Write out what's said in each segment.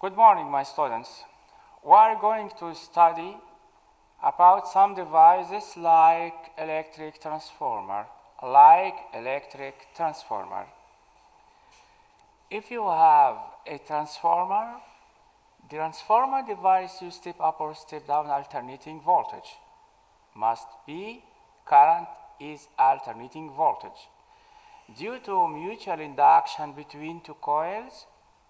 Good morning, my students. We are going to study about some devices like electric transformer. If you have a transformer, the transformer device you step up or step down alternating voltage must be current is alternating voltage due to mutual induction between two coils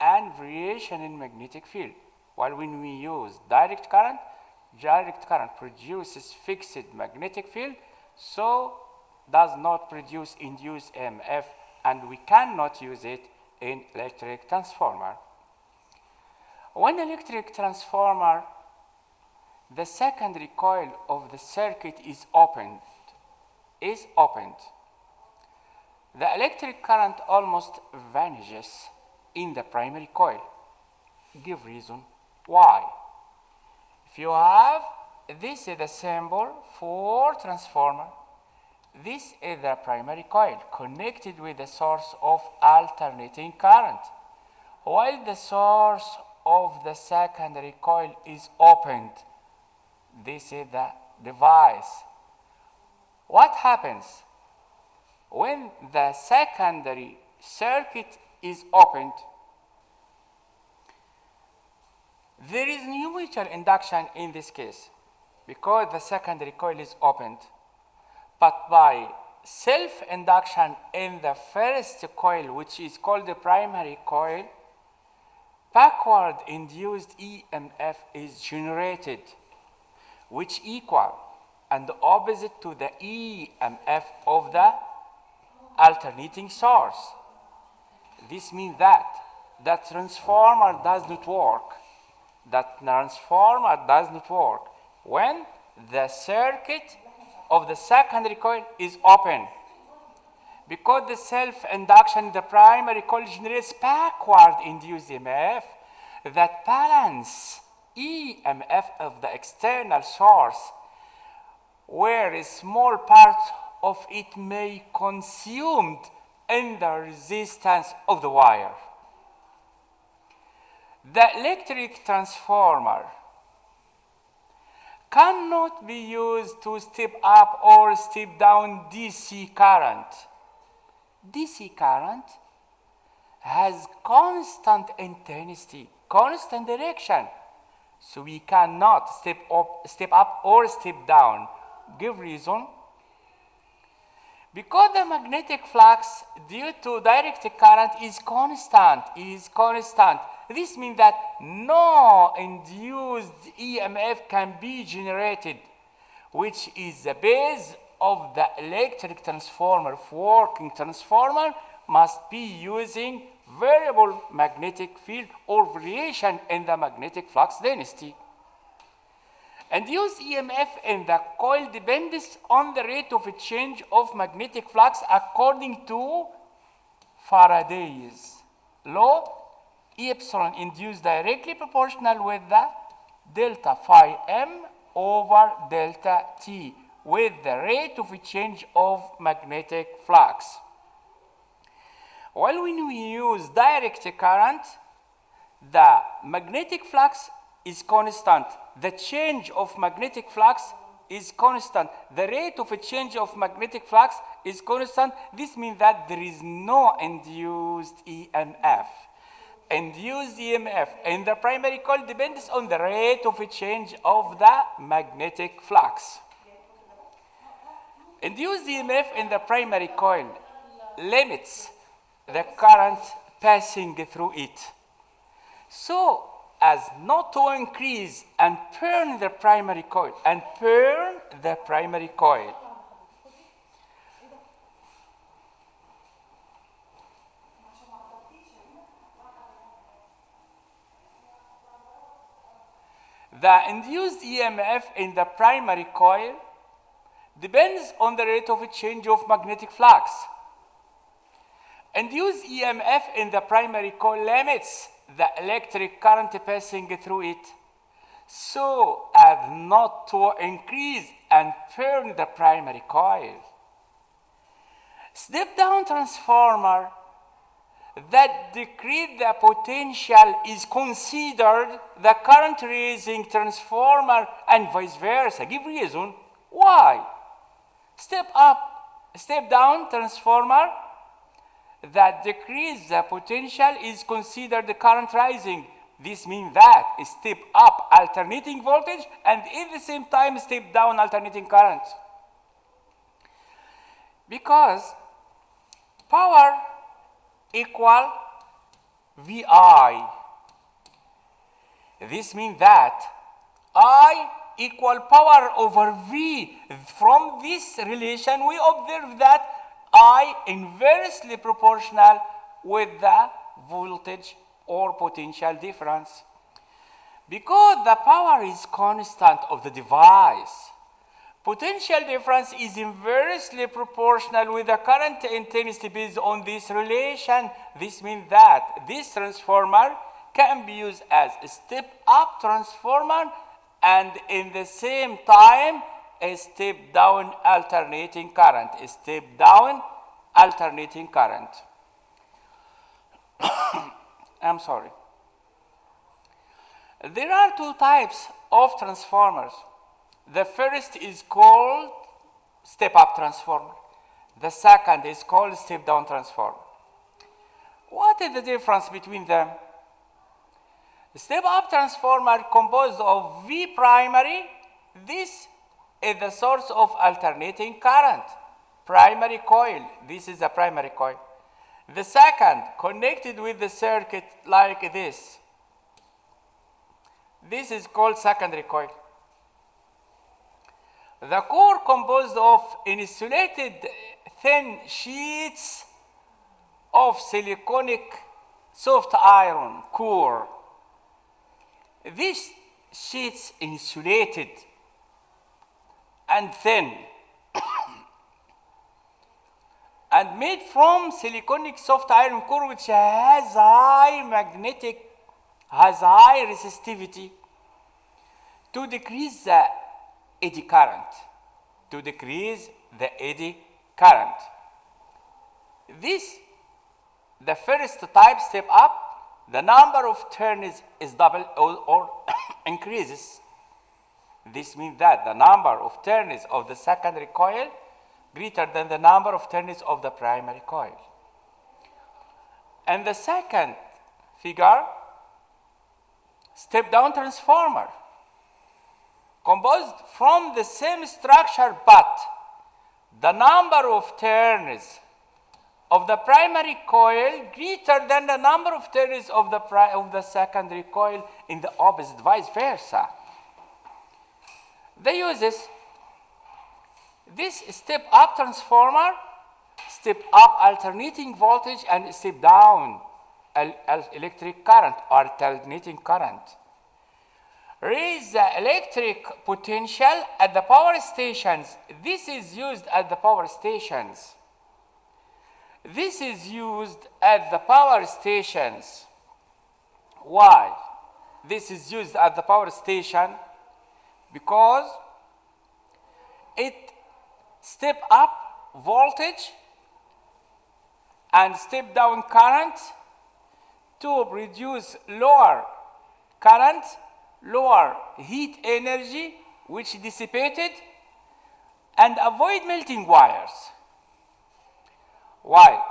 and variation in magnetic field. While when we use direct current produces fixed magnetic field, so does not produce induced EMF, and we cannot use it in electric transformer. When electric transformer, the secondary coil of the circuit is opened, the electric current almost vanishes in the primary coil. Give reason why. If you have, this is the symbol for transformer. This is the primary coil connected with the source of alternating current, while the source of the secondary coil is opened. This is the device. What happens when the secondary circuit is opened? There is no mutual induction in this case because the secondary coil is opened, but by self-induction in the first coil, which is called the primary coil, backward induced EMF is generated, which equal and opposite to the EMF of the alternating source. This means that the transformer does not work. When the circuit of the secondary coil is open, because the self-induction in the primary coil generates backward induced EMF that balance EMF of the external source, where a small part of it may consumed in the resistance of the wire. The electric transformer cannot be used to step up or step down DC current. DC current has constant intensity, constant direction, so we cannot step up or step down. Give reason. Because the magnetic flux due to direct current is constant. This means that no induced EMF can be generated, which is the base of the electric transformer. Working transformer must be using variable magnetic field or variation in the magnetic flux density. Induced EMF in the coil depends on the rate of change of magnetic flux according to Faraday's law. E epsilon induced directly proportional with the delta phi m over delta t with the rate of change of magnetic flux. While when we use direct current, the magnetic flux is constant. The change of magnetic flux is constant. The rate of a change of magnetic flux is constant. This means that there is no induced EMF. Induced EMF in the primary coil depends on the rate of a change of the magnetic flux. Induced EMF in the primary coil limits the current passing through it, so as not to increase and burn the primary coil The induced EMF in the primary coil depends on the rate of change of magnetic flux. Induced EMF in the primary coil limits the electric current passing through it, so as not to increase and burn the primary coil. Step-down transformer, that decrease the potential is considered the current raising transformer and vice versa. Give reason why. Step up, step down transformer that decrease the potential is considered the current rising. This means that step up alternating voltage and at the same time step down alternating current. Because power equal VI. This means that I equal power over V. From this relation, we observe that I inversely proportional with the voltage or potential difference. Because the power is constant of the device, potential difference is inversely proportional with the current intensity based on this relation. This means that this transformer can be used as a step-up transformer and in the same time a step-down alternating current. A step-down alternating current. I'm sorry. There are two types of transformers. The first is called step-up transformer. The second is called step-down transformer. What is the difference between them? The step-up transformer composed of V primary. This is the source of alternating current. Primary coil. This is the primary coil. The second connected with the circuit like this. This is called secondary coil. The core composed of insulated thin sheets of siliconic soft iron core. These sheets insulated and thin and made from siliconic soft iron core which has high resistivity to decrease the eddy current. To decrease the eddy current. This, the first type step up, the number of turns is double or increases. This means that the number of turns of the secondary coil greater than the number of turns of the primary coil. And the second figure, step-down transformer, composed from the same structure, but the number of turns of the primary coil greater than the number of turns of the secondary coil in the opposite, vice versa. The uses this step-up transformer, step-up alternating voltage, and step-down electric current or alternating current. Raise the electric potential at the power stations. This is used at the power stations. This is used at the power stations. Why? This is used at the power station because it step up voltage and step down current to produce lower current, lower heat energy which dissipated, and avoid melting wires. While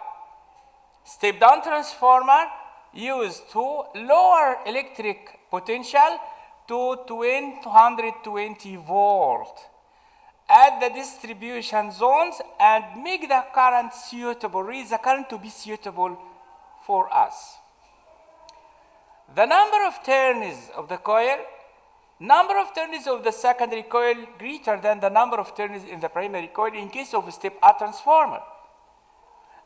step down transformer used to lower electric potential to 220 volt at the distribution zones and make the current suitable, raise the current to be suitable for us. The number of turns of the coil, number of turns of the secondary coil greater than the number of turns in the primary coil in case of a step-up transformer.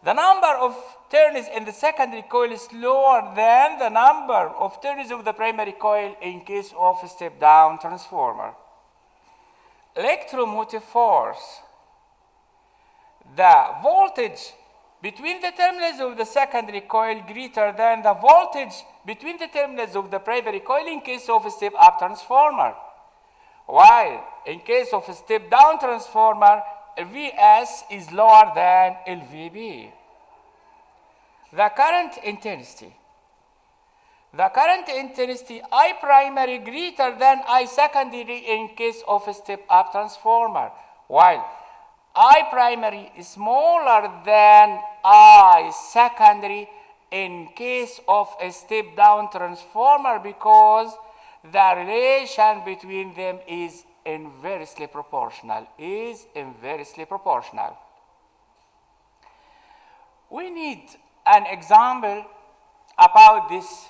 The number of turns in the secondary coil is lower than the number of turns of the primary coil in case of a step-down transformer. Electromotive force. The voltage between the terminals of the secondary coil greater than the voltage between the terminals of the primary coil in case of a step-up transformer. While in case of a step-down transformer, Vs is lower than LVB. the current intensity. The current intensity I primary greater than I secondary in case of a step-up transformer, while I primary is smaller than I secondary in case of a step-down transformer because the relation between them is inversely proportional. We need an example about this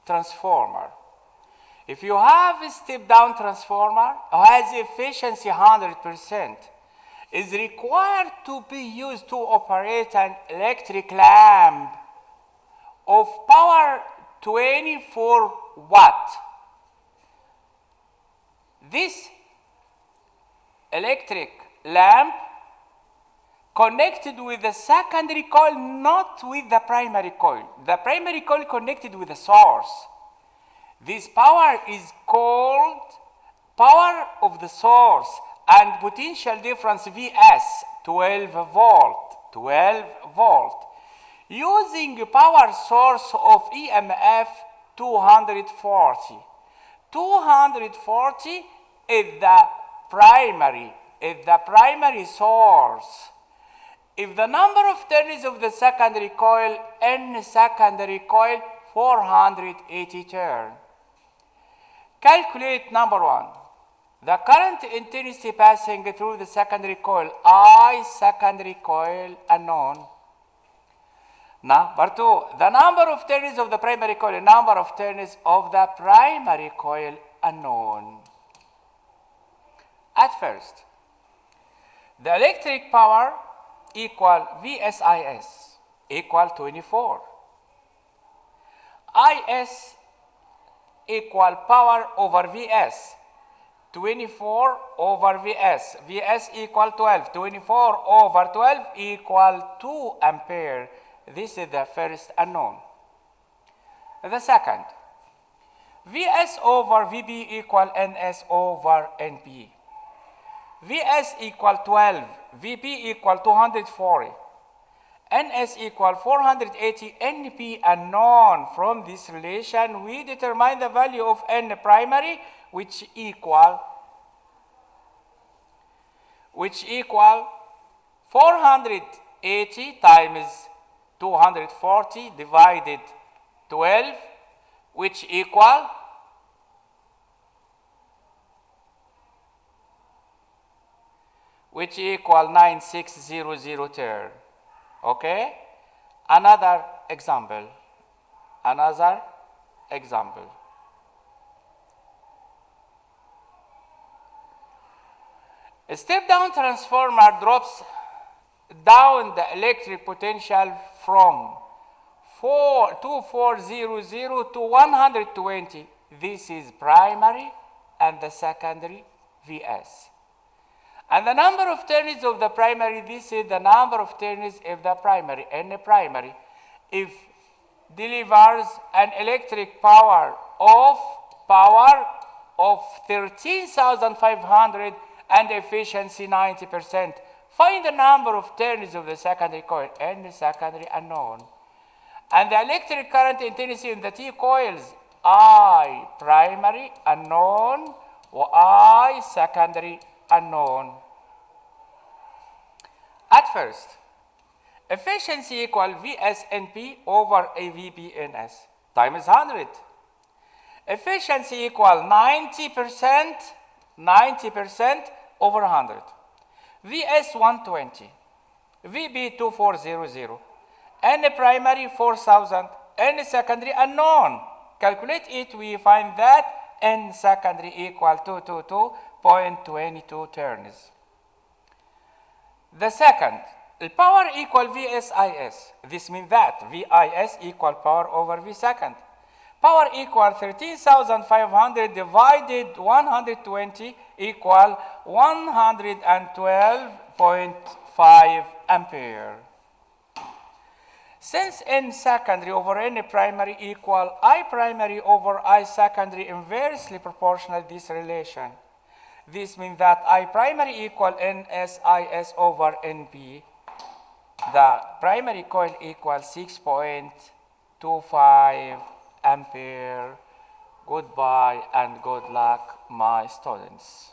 transformer. If you have a step-down transformer who has efficiency 100%, is required to be used to operate an electric lamp of power 24 watt. This electric lamp connected with the secondary coil, not with the primary coil. The primary coil connected with the source. This power is called power of the source and potential difference Vs, 12 volt. Using power source of EMF 240. 240 is the primary source. If the number of turns of the secondary coil, N secondary coil, 480 turns. Calculate number 1. The current intensity passing through the secondary coil, I secondary coil unknown. Number 2. The number of turns of the primary coil, number of turns of the primary coil unknown. At first, the electric power equal VSIS equal 24. IS equal power over Vs. 24 over Vs. Vs equal 12. 24 over 12 equal 2 ampere. This is the first unknown. The second, Vs over Vb equal Ns over Np. Vs equal 12. Vp equal 240. Ns equal 480. Np unknown. From this relation, we determine the value of N primary, which equal 480 times 240 divided 12, which equal 9600 turn. Okay? Another example. A step-down transformer drops down the electric potential from 2400 to 120. This is primary and the secondary Vs. And the number of turns of the primary, this is the number of turns of the primary, N primary, if delivers an electric power of 13,500 and efficiency 90%. Find the number of turns of the secondary coil, N secondary unknown. And the electric current intensity in the T coils, I primary unknown or I secondary unknown. At first, efficiency equal VSNP over AVBNS times 100. Efficiency equal 90% over 100. VS 120, VB 2400, N primary 4000, N secondary unknown. Calculate it, we find that N secondary equal 222.22 turns. The second, the power equal VSIS. This means that VIS equal power over V second. Power equal 13,500 divided 120 equal 112.5 ampere. Since N secondary over N primary equal I primary over I secondary inversely proportional this relation. This means that I primary equal NSIS over NP. The primary coil equals 6.25 ampere. Goodbye and good luck, my students.